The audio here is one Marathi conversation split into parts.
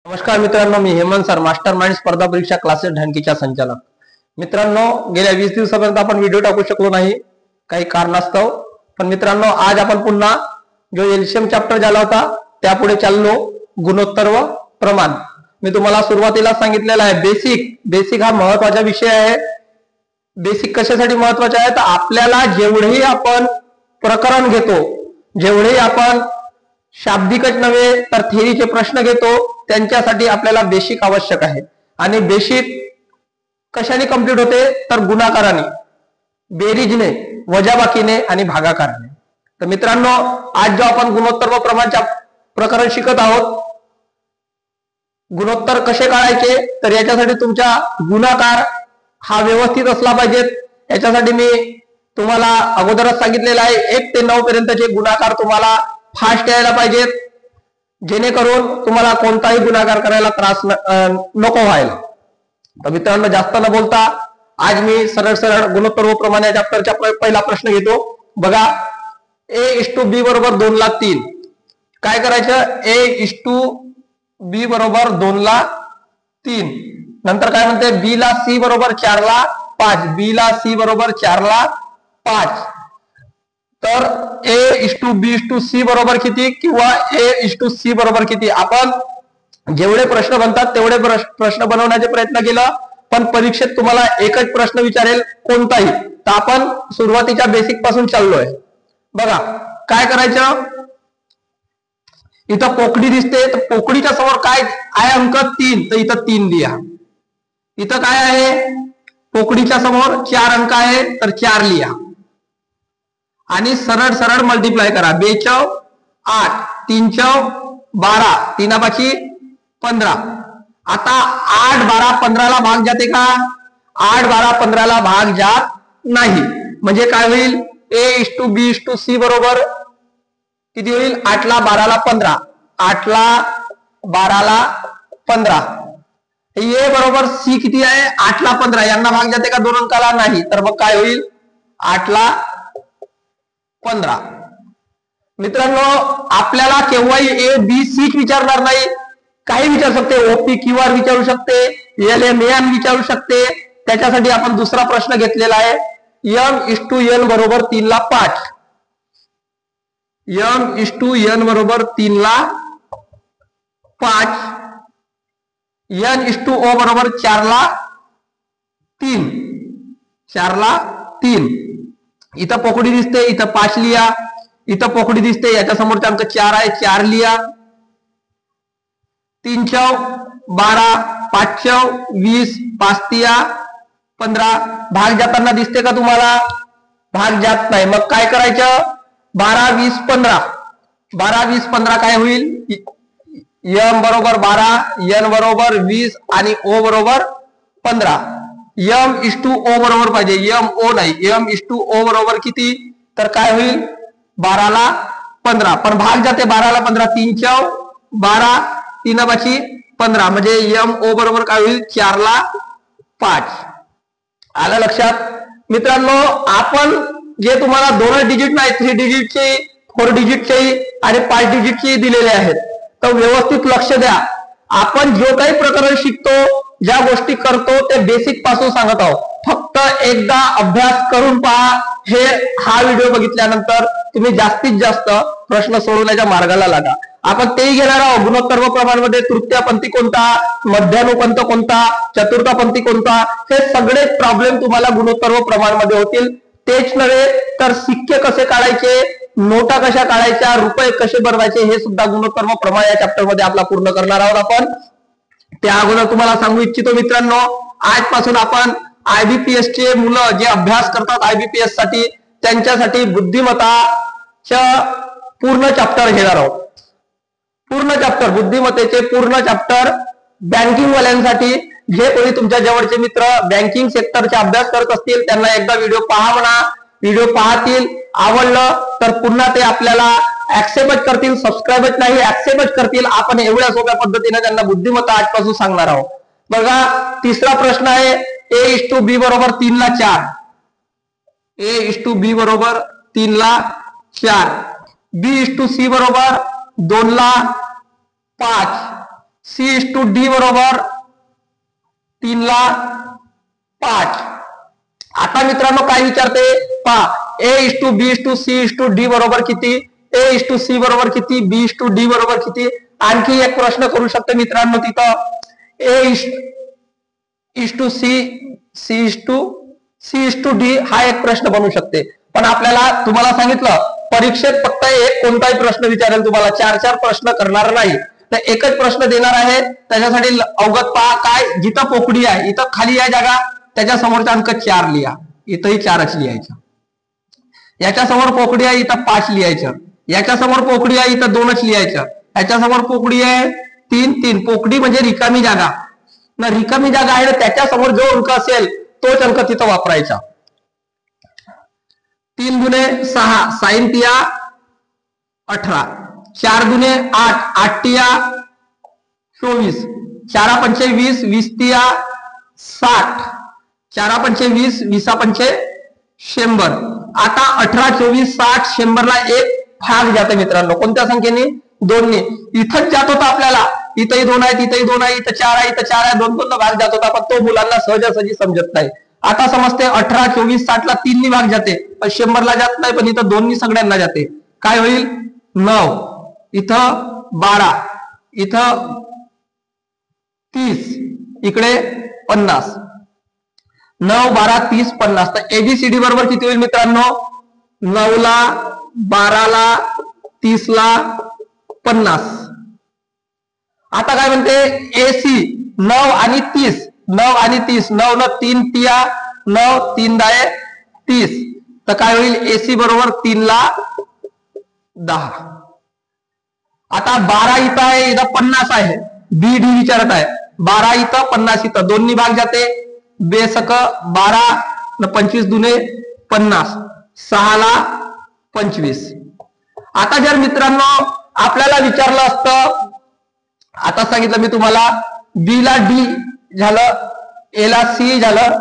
नमस्कार मित्रांनो, मी हेमंत सर, मास्टर माइंड स्पर्धा परीक्षा क्लासेस ढानकीच्या संचालक. मित्रांनो, गेल्या 20 दिवसापर्यंत आपण व्हिडिओ टाकू शकलो नाही काही कारणास्तव. पण मित्रांनो, आज आपण पुन्हा जो एलसीएम चॅप्टर झाला होता त्यापुढे चाललो, गुणोत्तर व प्रमाण. मी तुम्हाला सुरुवातीला सांगितलेलं आहे बेसिक हा महत्वाचा विषय आहे. बेसिक कशासाठी महत्वाचा आहे तर आपल्याला जेवढेही आपण प्रकरण घेतो, जेवढेही आपण शाब्दिकच नव्हे तर थेरीचे प्रश्न घेतो, त्यांच्यासाठी आपल्याला बेसिक आवश्यक आहे. आणि बेसिक कशाने कंप्लीट होते तर गुणाकाराने, बेरीजने, वजाबाकीने आणि भागाकाराने. तर मित्रांनो, आज जो आपण गुणोत्तर व प्रमाणच्या प्रकरण शिकत आहोत, गुणोत्तर कसे काढायचे तर याच्यासाठी तुमचा गुणाकार हा व्यवस्थित असला पाहिजे. याच्यासाठी मी तुम्हाला अगोदरच सांगितलेलं आहे 1 ते 9 पर्यंतचे गुणाकार तुम्हाला फास्ट यायला पाहिजेत, जेणेकरून तुम्हाला कोणताही गुणाकार करायला त्रास नको व्हायला. तर मित्रांनो, जास्त न बोलता आज मी सरळ गुणोत्तर व प्रमाण या चॅप्टरचा पहिला प्रश्न घेतो. बघा, A:B बरोबर 2:3. काय करायचं? A:B बरोबर 2:3. नंतर काय म्हणते? B ला C बरोबर 4:5. B ला C बरोबर 4:5. तर A:B:C बरोबर किती किंवा A:C बरोबर किती? आपण जेवढे प्रश्न बनतात तेवढे प्रश्न बनवण्याचे प्रयत्न केला, पण परीक्षेत तुम्हाला एकच प्रश्न विचारेल कोणताही. तर आपण सुरुवातीच्या बेसिक पासून चाललोय. बघा काय करायचं, इथं पोकळी दिसते, तर पोकळीच्या समोर काय आहे? अंक 3. तर इथं 3 लिहा. इथं काय आहे? पोकळीच्या समोर 4 अंक आहे, तर 4 लिहा आणि सरळ मल्टिप्लाय करा. 2×8, 3×12, 3×5 15. आता 8, 12, 15 ला भाग जाते का? 8, 12, 15 ला भाग जात नाही. म्हणजे काय होईल? A:B:C बरोबर किती होईल? 8 ला 12 ला 15. 8 ला 12 ला 15. A बरोबर C किती आहे? 8 ला 15. यांना भाग जाते का 2 अंकाला? नाही. तर मग काय होईल? 8 ला 15. मित्रांनो, आपल्याला केव्हाही A-B-C विचारणार नाही, काही विचारू शकते. OPQR विचारू शकते, LMN विचारू शकते. त्याच्यासाठी आपण दुसरा प्रश्न घेतलेला आहे. M:N बरोबर 3:5. M:N बरोबर 3:5. N:O बरोबर 4:3. 4:3. इथं पोकळी दिसते, इथं 5 लिहा. इथं पोकळी दिसते, याच्या समोरचा अंक 4 आहे, 4 लिहा. 3×12, 5×20, 5×3=15. भाग जाताना दिसते का तुम्हाला? भाग जात नाही. मग काय करायचं? 12, 20, 15. 12, 20, 15 काय होईल? M बरोबर 12, N बरोबर 20 आणि O बरोबर 15. M:O बरोबर पाहिजे, MO नाही. M:O बरोबर किती? तर काय होईल? 12 ला 15. पण भाग जाते 12 ला 15. 3×12, 3×5 15. म्हणजे MO बरोबर काय होईल? 4 ला 5. आलं लक्षात? मित्रांनो, आपण जे तुम्हाला 2 डिजिट नाही, 3 डिजिटचे, 4 डिजिटचे आणि 5 डिजिटचे दिलेले आहेत, तर व्यवस्थित लक्ष द्या. आपण जो काही प्रकरण शिकतो, ज्या गोष्टी करतो, ते बेसिक पासून सांगत आहोत. फक्त एकदा अभ्यास करून पहा. हा व्हिडिओ बघितल्यानंतर तुम्ही जास्तीत जास्त प्रश्न सोडवण्याच्या मार्गाला लागा. आपण तेही घेणार आहोत. गुणोत्तर व प्रमाणमध्ये तृतीयपंथी कोणता, मध्यानुपंथ कोणता, चतुर्थपंथी कोणता, हे सगळे प्रॉब्लेम तुम्हाला गुणोत्तर व प्रमाणमध्ये होतील. तेच नव्हे तर सिक्के कसे काढायचे, नोटा कशा काढायच्या, रुपये कसे बनवायचे, हे सुद्धा गुणोत्तर व प्रमाण या चॅप्टर मध्ये आपला पूर्ण करणार आहोत आपण. त्या अगोदर तुम्हाला सांगू इच्छितो मित्रांनो, आजपासून आपण IBPS चे मुलं जे अभ्यास करतात IBPS साठी, त्यांच्यासाठी बुद्धिमत्ताच्या पूर्ण चॅप्टर घेणार आहोत. पूर्ण चॅप्टर, बुद्धिमत्तेचे पूर्ण चॅप्टर बँकिंग वाल्यांसाठी. जे कोणी तुमच्या जवळचे मित्र बँकिंग सेक्टरचा अभ्यास करत असतील त्यांना एकदा व्हिडिओ पहा म्हणा. व्हिडिओ पाहतील, आवडलं तर पुन्हा ते आपल्याला ऍक्सेप्ट करतील, सबस्क्राईबच नाही ऍक्सेप्ट करतील. आपण एवढ्या सोप्या पद्धतीने त्यांना बुद्धिमत्ता आजपासून सांगणार आहोत. बघा, तिसरा प्रश्न आहे. A:B बरोबर 3:4. A:B बरोबर 3:4. B:C बरोबर 2:5. C/D बरोबर 3 ला 5. आता मित्रांनो काय विचारते पहा, A/B/C/D बरोबर किती, A/C बरोबर किती, B/D बरोबर किती. आणखी एक प्रश्न करू शकतो मित्रांनो तिथं A/C/C/D हा एक प्रश्न बनू शकते. पण आपल्याला तुम्हाला सांगितलं परीक्षेत फक्त एक कोणताही प्रश्न विचारेल, तुम्हाला 4 प्रश्न करणार नाही, तर एकच प्रश्न देणार आहे. त्याच्यासाठी अवगत पहा काय, जिथं पोकडी आहे इथं खाली आहे जागा, त्याच्या समोरचा अंक 4 लिहा, इथंही 4च लिहायचं. याच्या समोर पोकडी आहे इथं 5 लिहायचं, याच्या समोर पोकडी आहे इथं 2च लिहायचं, याच्या समोर पोकडी आहे 3. पोकडी म्हणजे रिकामी जागा ना, रिकामी जागा आहे ना, त्याच्या समोर जो अंक असेल तोच अंक तिथं वापरायचा. 3 दुने 6, 6 तिया 18, 4 दुने 8, 8 तिया 24, 4 पंचे 20, 20 तिया 60, 4 पंचे 20, 20 पंचे 100. आता 18, 24, 60, 100 ला एक भाग जाते मित्रांनो, कोणत्या संख्येने, 2 ने. इथंच जात होता आपल्याला, इथंही 2 आहे, तिथंही 2 आहे, इथं 4 आहे, इथं 4 आहे, 2 भाग जात होता, पण तो मुलांना सहजासहजी समजत नाही. आता समजते 18, 24, 60 ला 3 नी भाग जाते, पण 100 ला जात नाही, पण इथं 2 नी सगळ्यांना जाते. काय होईल, 9, इथं 12, इथं 30, इकडे 50. 9, 12, 30, 50. तर ABCD बरोबर किती होईल मित्रांनो, 9 ला 12 ला 30 ला 50. आता काय म्हणते AC 9 आणि 30, 9 आणि 30, 9 न 3 तिया 9, 3 दाये 30. तर काय होईल, AC बरोबर 3 ला 10. आता 12 इथं आहे, इथं 50 आहे, BD विचारत आहे. 12 इथं 50 इथं, 2 नी भाग जाते, बेसक 12 न 25 दुने 50, 6 ला 25. आता जर मित्रांनो आपल्याला विचारलं असतं, आता सांगितलं मी तुम्हाला B ला D झालं, A ला C झालं,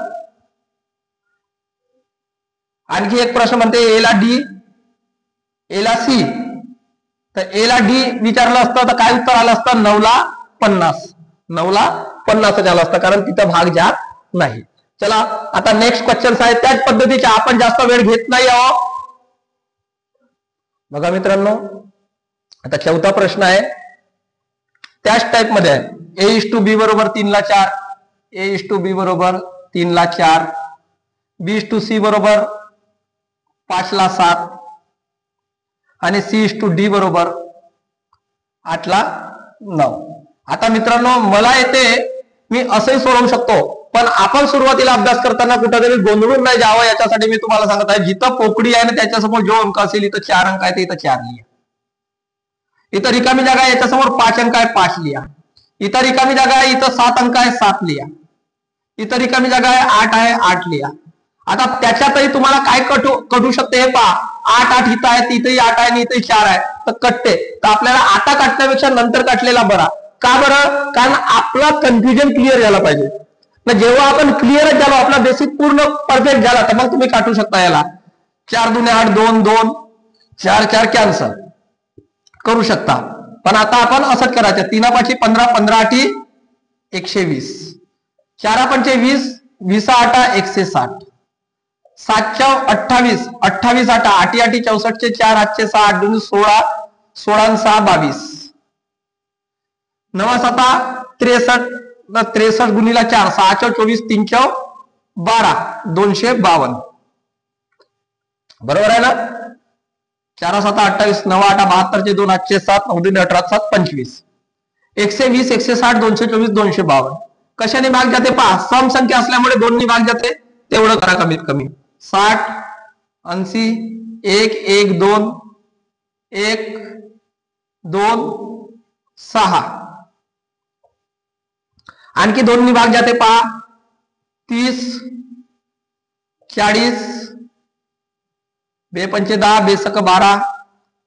आणखी एक प्रश्न म्हणते A ला D, A ला C. तर A ला D विचारलं असतं तर काय उत्तर आलं असतं, 9 ला 50, 9 ला 50 झालं असतं, कारण तिथं भाग जात नाही. चला आता नेक्स्ट क्वेश्चन आहे त्याच पद्धतीचे, आपण जास्त वेळ घेत नाही आहोत. बघा मित्रांनो, आता 4था प्रश्न आहे, त्याच टाइप मध्ये आहे. A/B बरोबर 3 ला 4, A/B बरोबर 3 ला 4, B/C बरोबर 5 ला 7 आणि C/D बरोबर 8 ला 9. आता मित्रांनो मला येते, मी असंही सोडवू शकतो, पण आपण सुरुवातीला अभ्यास करताना कुठेतरी गोंधळून नाही जावं याच्यासाठी मी तुम्हाला सांगत आहे, जिथं पोकडी आहे ना त्याच्यासमोर जो अंक असेल, इथं 4 अंक आहे, इथं 4 लिहा. इथं रिकामी जागा आहे, याच्यासमोर 5 अंक आहे, 5 लिहा. इथं रिकामी जागा आहे, इथं 7 अंक आहे, 7 लिहा. इथं रिकामी जागा आहे, 8 आहे, 8 लिहा. आता त्याच्यातही तुम्हाला काय कटू शकते हे पहा, 8, 8 इथं आहे, तिथेही 8 आहे आणि इथेही 4 आहे, तर कटते. तर आपल्याला आता काटण्यापेक्षा नंतर काटलेला बरा. का बरं, कारण आपला कन्फ्युजन क्लिअर झाला पाहिजे. जेव्हा आपण क्लिअरच झालो, आपला बेसिक पूर्ण परफेक्ट झाला, तर मग तुम्ही काटू शकता याला. 4 दुने 8, 2, 2, 4, 4 कॅन्सल करू शकता. पण आता आपण असंच करायचं, 3 पाची 15, 15 आठी 120, 4 पंचे 20, 20 आठा 160, 7 28, 28 आठा 8 आठी 64, 4 8 6 8 2 16, 16 6 22, 9 7 63, 63 गुणिला 4, 6 24, 3 12, 252. बरोबर आहे ना. 4 7 28, 9 8 72 2 8 7, 9 2 18 7 25, 120, 160, 224, 252. कशाने भाग जाते पहा, सम संख्या असल्यामुळे 2 नी भाग जाते, तेवढं करा कमीत कमी. 60, 80, 1 1 2 1 2 6, आणखी 2 नी भाग जाते पहा, 30, 40, 2 पंचे 10, बेसक 12,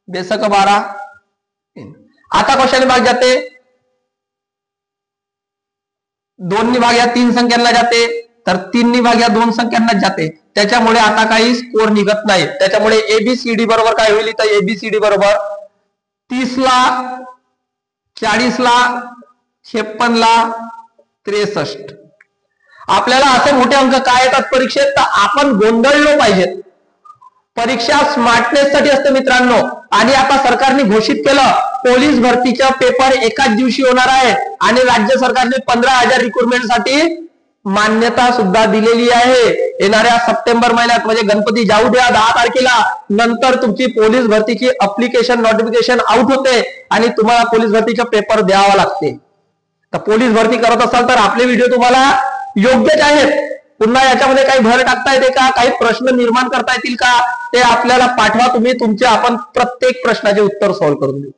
बेसक 12. आता कशाने भाग जाते, 2 नी भाग या 3 संख्यांना जाते, तर 3 नी भाग या 2 संख्यांना जाते, त्याच्यामुळे आता काही स्कोर निघत नाही. त्याच्यामुळे ABCD बरोबर काय होईल, तर ABCD बरोबर 30 ला 40 ला 56 ला 63. आपल्याला असे मोठे अंक काय येतात परीक्षेत, तर आपण गोंधळलो पाहिजेत. परीक्षा स्मार्टनेस साठी असते मित्रांनो. आणि आता सरकारने घोषित केलं पोलीस भरतीचा पेपर एकाच दिवशी होणार आहे आणि राज्य सरकारने 15,000 रिक्रुटमेंट साठी मान्यता सुद्धा दिलेली आहे. येणाऱ्या सप्टेंबर महिन्यात म्हणजे गणपती जाऊ द्या 10 तारखेला नंतर तुमची पोलीस भरतीची अप्लिकेशन नोटिफिकेशन आउट होते आणि तुम्हाला पोलीस भरतीचा पेपर द्यावा लागते. तर पोलीस भरती करत असाल तर आपले व्हिडिओ तुम्हाला योग्यच आहेत. पुन्हा याच्यामध्ये काही भर टाकता येते का, काही प्रश्न निर्माण करता येतील का, ते आपल्याला पाठवा तुम्ही. तुमचे आपण प्रत्येक प्रश्नाचे उत्तर सॉल्व्ह करून देऊ.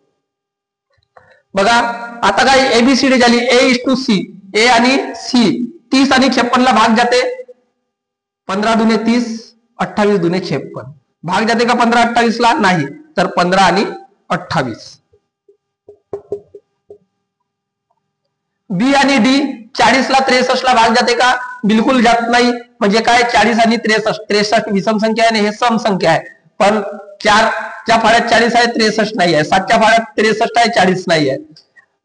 बघा आता काय एबीसीडी झाली. A:C, ए आणि सी. 30 आणि 56 ला भाग जाते. 15 दुने 30, 28 दुने 56. भाग जाते का 15 28 ला? नाही. तर 15 आणि 28. बी आणि डी 40 ला 63 ला भाग जाते का? बिलकुल जात नाही. म्हणजे काय 40 आणि 63 विषम संख्या आहे आणि हे सम संख्या आहे. पण 4च्या फाळ्यात 40 आहे 63 नाही आहे. 7च्या फाळ्यात 63 आहे 40 नाही आहे.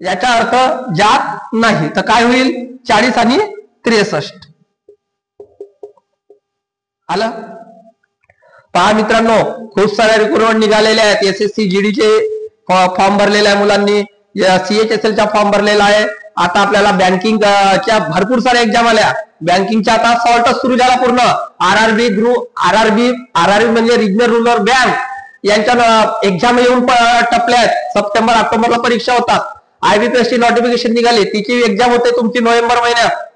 याचा अर्थ जात नाही. तर काय होईल 40 आणि 63. आलं. पहा मित्रांनो खूप साऱ्या रिक्रुटमेंट निघालेल्या आहेत. SSC GD चे फॉर्म भरलेले आहे मुलांनी. CHSL चा फॉर्म भरलेला आहे. आता आपल्याला बँकिंगच्या भरपूर साऱ्या एक्झाम आल्या. बँकिंगच्या आता सॉल्ट सुरू झाला पूर्ण. आरआरबी म्हणजे रिजनल रुरल बँक यांच्या एक्झाम येऊन टपल्यात. सप्टेंबर ऑक्टोबरला परीक्षा होतात. IBPS ची नोटिफिकेशन निघाली. तिची एक्झाम होते तुमची नोव्हेंबर महिन्यात.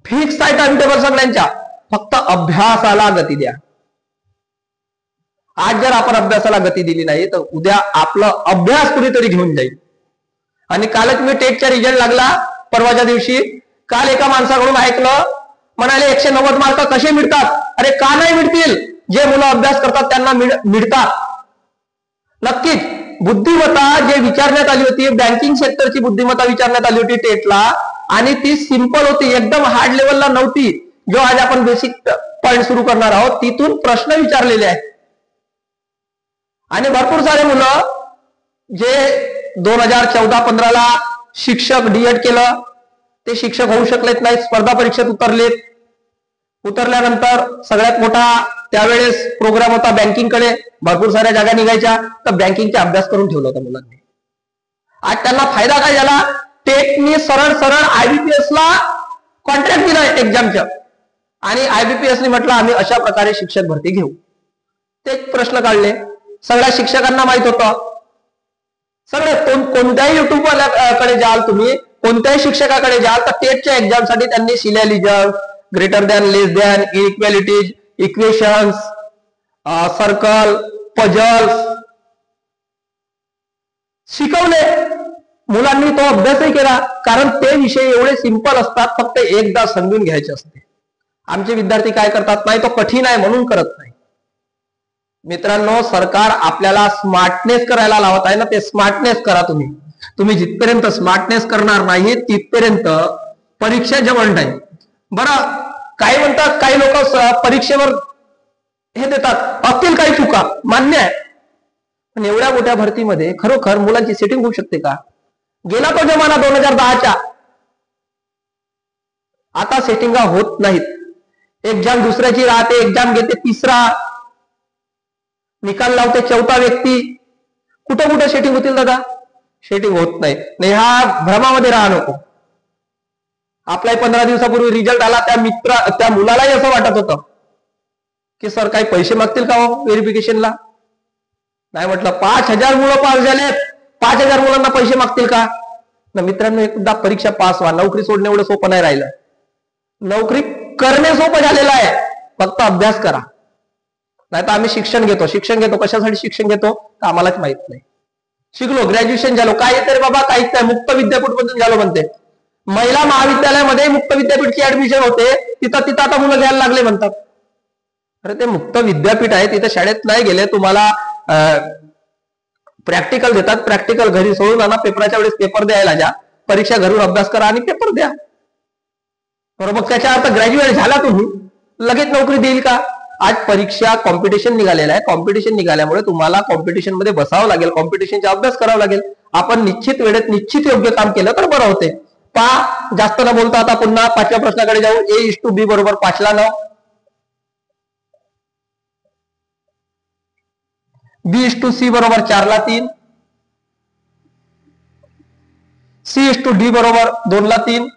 फिक्स आहे टाइम टेबल सगळ्यांच्या. फक्त अभ्यासाला गती द्या. आज जर आपण अभ्यासाला गती दिली नाही तर उद्या आपलं अभ्यास कुणीतरी घेऊन जाईल. आणि कालच मी टेटचा रिझल्ट लागला परवाच्या दिवशी. काल एका माणसाकडून ऐकलं, म्हणाले 190 मार्क कसे मिळतात? अरे का नाही मिळतील? जे मुलं अभ्यास करतात त्यांना मिळतात. नक्कीच बुद्धिमत्ता जे विचारण्यात आली होती, बँकिंग सेक्टरची बुद्धिमत्ता विचारण्यात आली होती टेटला, आणि ती सिंपल होती, एकदम हार्ड लेवलला नव्हती. जो आज आपण बेसिक पॉइंट सुरू करणार आहोत तिथून प्रश्न विचारलेले आहेत. आणि भरपूर सारे मुलं जे 2014-15 ला शिक्षक डीएड केलं ते शिक्षक होऊ शकलेत नाही. स्पर्धा परीक्षेत उतरलेत. उतरल्यानंतर सगळ्यात मोठा त्यावेळेस प्रोग्राम होता बँकिंगकडे. भरपूर साऱ्या जागा निघायच्या. तर बँकिंगचा अभ्यास करून ठेवला होता मुलांनी. आज त्यांना फायदा काय झाला? टेटनी सरळ IBPS ला कॉन्ट्रॅक्ट दिलं एक्झामचं. आणि IBPS ने म्हटलं आम्ही अशा प्रकारे शिक्षक भरती घेऊ. ते प्रश्न काढले. सगळ्या शिक्षकांना माहित होतं. सगळे कोणत्याही युट्यूब वाल्याकडे जाल तुम्ही, कोणत्याही शिक्षकाकडे जाल तर टेटच्या एक्झाम साठी त्यांनी सिलॅलिजम, ग्रेटर दॅन, लेस दॅन, इनइक्वॅलिटीज, इक्वेशन्स, सर्कल, पजल्स शिकवले. मुलांनी तो अभ्यासही केला. कारण ते विषय एवढे सिंपल असतात, फक्त एकदा समजून घ्यायचे असते. आमचे विद्यार्थी काय करतात, नाही तो कठीण आहे म्हणून करत नाही. मित्रांनो सरकार आपल्याला स्मार्टनेस करायला लावत आहे ना, ते स्मार्टनेस करा तुम्ही. तुम्ही जिथपर्यंत स्मार्टनेस करणार नाही तिथपर्यंत परीक्षा जवळ नाही. बरं काय म्हणतात काही लोक परीक्षेवर हे देतात, असतील काही चुका मान्य आहे. पण एवढ्या मोठ्या भरतीमध्ये खरोखर मुलांची सेटिंग होऊ शकते का? गेला तो जमाना 2010च्या. आता सेटिंगा होत नाहीत. एक्झाम दुसऱ्याची राहते, एक्झाम घेते तिसरा, निकाल लावते चौथा व्यक्ती. कुठं कुठे सेटिंग होतील दादा? सेटिंग होत नाही. ह्या भ्रमामध्ये राहा नको. आपला 15 दिवसापूर्वी रिझल्ट आला. त्या मुलालाही असं वाटत होतं की सर काही पैसे मागतील का हो व्हेरिफिकेशनला? नाही म्हटलं 5,000 मुलं पास झालेत, 5,000 मुलांना पैसे मागतील का? ना मित्रांनो एकदा परीक्षा पास व्हा. नोकरी सोडणे एवढं सोपं नाही राहिलं. नोकरी करणे सोपं झालेलं आहे. फक्त अभ्यास करा. नाही तर आम्ही शिक्षण घेतो. कशासाठी शिक्षण घेतो तर आम्हालाच माहित नाही. शिकलो, ग्रॅज्युएशन झालो, काय येते रे बाबा? काहीच नाही. मुक्त विद्यापीठ मधून झालो म्हणते. महिला महाविद्यालयामध्ये मुक्त विद्यापीठची ऍडमिशन होते. तिथं आता मुलं घ्यायला लागले म्हणतात. अरे ते मुक्त विद्यापीठ आहे, तिथे शाळेत नाही गेले, तुम्हाला प्रॅक्टिकल देतात. प्रॅक्टिकल घरी सोडून आणा. पेपराच्या वेळेस पेपर द्यायला जा. परीक्षा घरून अभ्यास करा आणि पेपर द्या. बरोबर. त्याच्या अर्थ ग्रॅज्युएट झाला तुम्ही लगेच नोकरी देईल का? आज परीक्षा कॉम्पिटिशन निघालेला आहे. कॉम्पिटिशन निघाल्यामुळे तुम्हाला कॉम्पिटिशन मध्ये बसावं लागेल. कॉम्पिटिशनचा अभ्यास करावा लागेल. आपण निश्चित वेळेत निश्चित योग्य काम केलं तर बरं होते. पहा, जास्त न बोलता आता पुन्हा 5व्या प्रश्नाकडे जाऊ. A:B बरोबर 5 ला 9, B:C बरोबर 4 ला 3, C:D बरोबर 2 ला 3,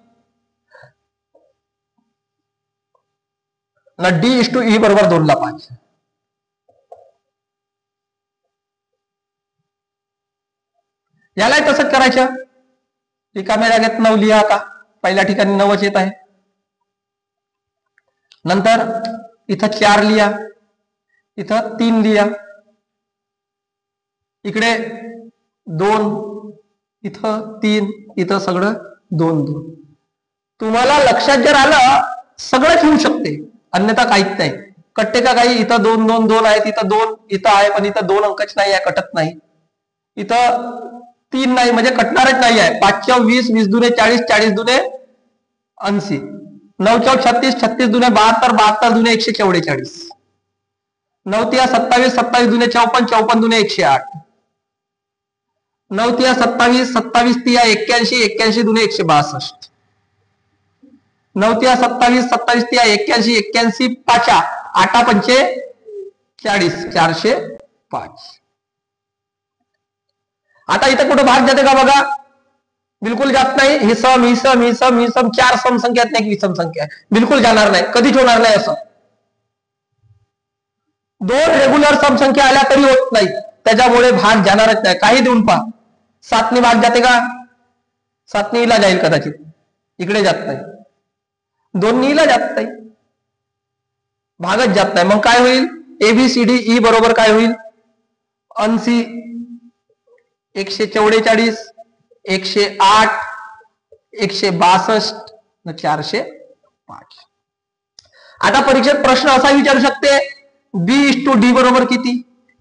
D:E बरोबर 2 ला 5. यालाही तसंच करायचं. रिकाम्या जागेत 9 लिहा. आता पहिल्या ठिकाणी 9च येत आहे. नंतर इथं 4 लिहा, इथं 3 लिहा, इकडे 2, इथं 3, इथं सगळं 2 2. तुम्हाला लक्षात जर आलं सगळंच येऊ शकते, अन्यथा काहीच नाही. कट्टे का काही, इथं 2 2 2 आहेत, इथं 2 इथं आहे, पण इथं 2 अंकच नाही आहे, कटत नाही. इथं 3 नाही म्हणजे कटणारच नाही आहे. 5 20, 20 दुने 40, 40 दुने 80, 9 36, 36 दुने 72, 72 दुने 144, 9 27, 27 दुने 54, 54 दुने 108, 9 27, 27 81, 81 दुने 162, 9 27, 27 81, 81 5 8 पंचे 40, 405. आता इथं कुठं भाग जाते का बघा? बिलकुल जात नाही. ही सम ही सम ही सम ही सम 4 सम संख्या आहेत, नाही विषम संख्या आहे, बिलकुल जाणार नाही, कधीच होणार नाही. असं 2 रेग्युलर सम संख्या आल्या तरी होत नाही, त्याच्यामुळे भाग जाणारच नाही. काही देऊन पहा. 7 ने भाग जाते का? 7 ने ला जाईल कदाचित, इकडे जात नाही. 2 ने ला जात नाही, भागच जात नाही. मग काय होईल? ABCDE बरोबर काय होईल? 80, 144, 108, 162 न 405. आता परीक्षेत प्रश्न असा विचारू शकते, B:D बरोबर किती,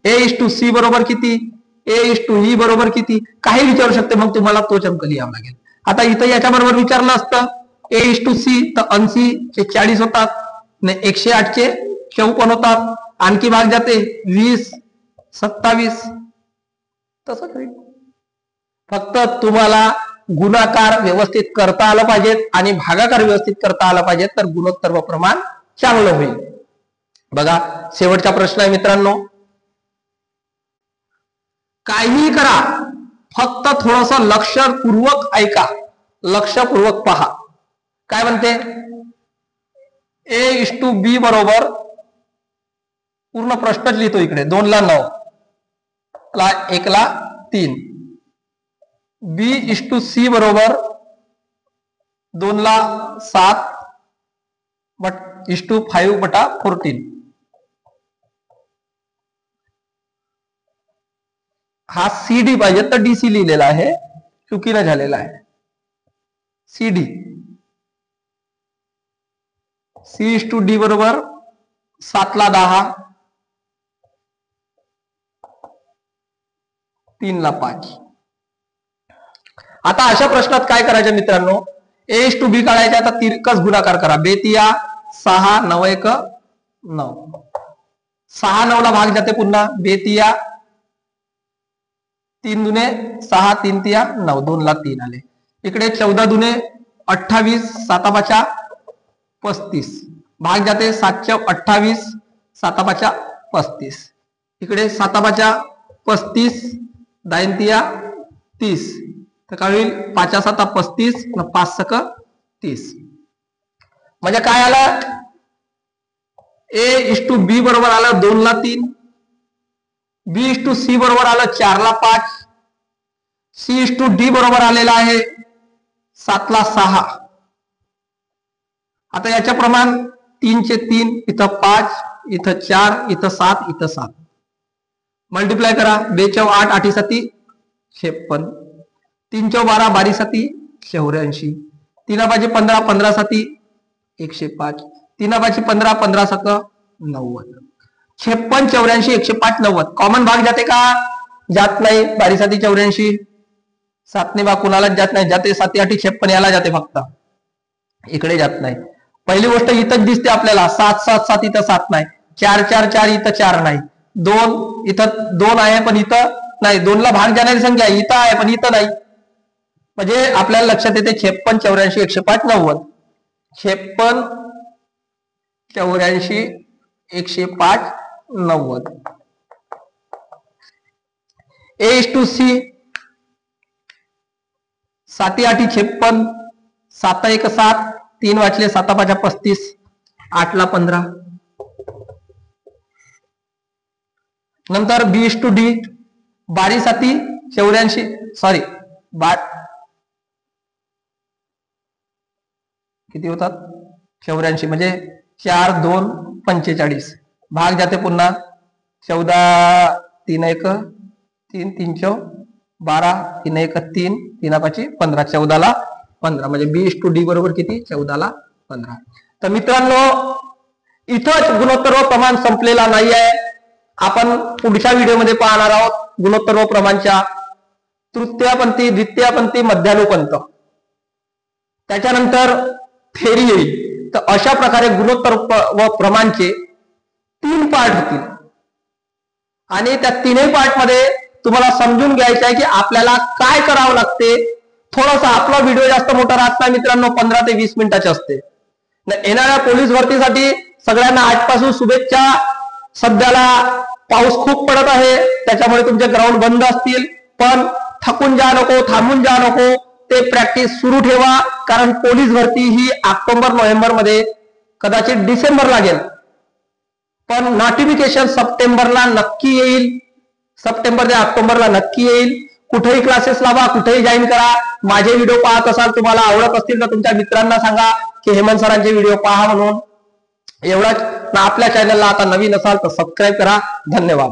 A:C बरोबर किती, A:E बरोबर किती, काही विचारू शकते. मग तुम्हाला तोच अंक लिहावा लागेल. आता इथं याच्या बरोबर विचारलं असतं A:C तर 80 चे 40 होतात, 108 चे 54 होतात. आणखी भाग जाते 20, 27, तसंच होईल. फक्त तुम्हाला गुणाकार व्यवस्थित करता आलं पाहिजे आणि भागाकार व्यवस्थित करता आला पाहिजे, तर गुणोत्तर व प्रमाण चांगलं होईल. बघा, शेवटचा प्रश्न आहे मित्रांनो. काहीही करा, फक्त थोडस लक्षपूर्वक ऐका, लक्षपूर्वक पहा. काय म्हणते? A:B बरोबर, पूर्ण प्रश्नच लिहितो इकडे, 2 ला 9 ला 1 ला 3, B:C बरोबर 2 ला 7 5 बटा 14. हा CD पाहिजे तर DC लिहिलेला आहे, चुकीनं झालेला आहे. CD C:D बरोबर 7 ला 10, 3 ला 5. आता अशा प्रश्नात काय करायचं मित्रांनो? A:B काढायचा, आता तिरकस गुणाकार करा. 2 तिया 6, 9 1 9, 6 9 ला भाग जाते पुन्हा. 2 तिया 3 दुने 6, 3 तिया 9, 2 ला 3 आले. इकडे 14 दुने 28, 7 5 35, भाग जाते 7 28, 7 5 35. इकडे 7 5 35, 9 तिया 30, तर काय होईल? 5 7 35 न 5 6 30. म्हणजे काय आलं? A:B बरोबर आलं 2 ला 3, B:C बरोबर आलं 4 ला 5, C:D बरोबर आलेला आहे 7 ला 6. आता याच्या प्रमाण 3 चे 3, इथं 5, इथं 4, इथं 7, इथं 7. मल्टिप्लाय करा. 2 × 8 8 7 56, 3 × 12 12 7 84, 3 5 15 15 7 105, 3 5 15 15 7 90, 56 84 105 90. कॉमन भाग जाते का? जात नाही. 12 7 84, 7 ने भाग कुणालाच जात नाही, जाते 7 8 56, याला जाते फक्त, इकडे जात नाही. पहिली गोष्ट इथंच दिसते आपल्याला, 7 7 7 इथं 7 नाही, 4 4 4 इथं 4 नाही, 2 इथं 2 आहे पण इथं नाही, 2 ला भाग जाणारी संख्या इथं आहे पण इथं नाही. म्हणजे आपल्याला लक्षात येते 56, 84, 105, 90. 56, 84, 105, 90. A:C 7 8 56, 7 1 7, 3 वाचले 7 5 35, 8 ला 15. नंतर B:D 12 7 84, सॉरी किती होतात 84, म्हणजे 4 2 45. भाग जाते पुन्हा 14 3 1 3 3 12 3 1 3 3 5 15, 14 ला 15. म्हणजे B:D बरोबर किती 14 ला 15. तर मित्रांनो इथंच गुणोत्तर व प्रमाण संपलेला नाही आहे. आपण पुढच्या व्हिडिओमध्ये पाहणार आहोत गुणोत्तर व प्रमाणच्या तृतीयपंथी, द्वितीयपंथी, मध्यानुपंथ. त्याच्यानंतर थेरी येईल. तर अशा प्रकारे गुणोत्तर व प्रमाणचे 3 पार्ट होतील आणि त्या 3ही पार्ट मध्ये तुम्हाला समजून घ्यायचं आहे की आपल्याला काय करावं लागते. थोडासा आपला व्हिडिओ जास्त मोठा राहत नाही मित्रांनो, 15 ते 20 मिनिटाचे असते. येणाऱ्या पोलीस भरतीसाठी सगळ्यांना आजपासून शुभेच्छा. सध्याला पाऊस खूप पडत आहे, त्याच्यामुळे तुमचे ग्राउंड बंद असतील, पण थकून जा नको, थांबून जा नको, ते प्रॅक्टिस सुरू ठेवा. कारण पोलीस भरती ही ऑक्टोबर नोव्हेंबर मध्ये, कदाचित डिसेंबर लागेल, पण नोटिफिकेशन सप्टेंबरला नक्की येईल. सप्टेंबर ते ऑक्टोबरला नक्की येईल. कुठेही क्लासेस लावा, कुठेही जॉईन करा. माझे व्हिडिओ पाहत असाल, तुम्हाला आवडत असतील तर तुमच्या मित्रांना सांगा की हेमंत सरांचे व्हिडिओ पहा म्हणून. एवढंच. आपल्या चॅनलला आता नवीन असाल तर सबस्क्राईब करा. धन्यवाद.